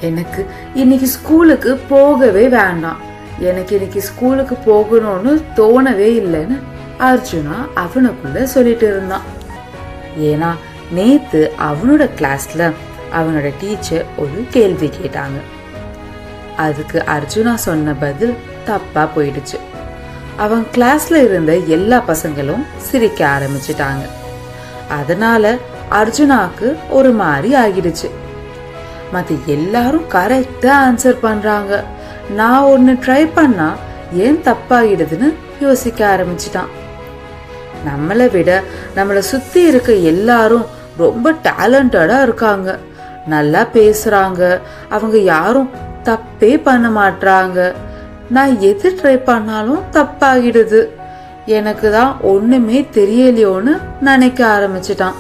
எனக்கு இன்னைக்கு ஸ்கூலுக்கு போகவே வேண்டாம், எனக்கு இன்னைக்கு ஸ்கூலுக்கு போகணும்னு தோணவே இல்லைன்னு அர்ஜுனா அவனுக்குள்ள சொல்லிட்டு இருந்தான். ஏன்னா நேத்து அவனோட கிளாஸ்ல அவனோட டீச்சர் ஒரு கேள்வி கேட்டாங்க. அதுக்கு அர்ஜுனா சொன்ன பதில் தப்பா போயிடுச்சு. அவன் கிளாஸ்ல இருந்த எல்லா பசங்களும் சிரிக்க ஆரம்பிச்சிட்டாங்க. அதனால அர்ஜுனாக்கு ஒரு மாதிரி ஆகிடுச்சு. மத்த எல்லாரும் கரெக்டா ஆன்சர் பண்றாங்க, நான் ஒன்னு ட்ரை பண்ணா ஏன் தப்பாகிடுதுன்னு யோசிக்க ஆரம்பிச்சிட்டான். நம்மளை விட நம்மளை சுத்தி இருக்க எல்லாரும் ரொம்ப டேலண்டடா இருக்காங்க, நல்லா பேசுறாங்க, அவங்க யாரும் தப்பே பண்ண மாட்டாங்க. நான் எது ட்ரை பண்ணாலும் தப்பாகிடுது, எனக்கு தான் ஒண்ணுமே தெரியலையோன்னு நினைக்க ஆரம்பிச்சிட்டான்.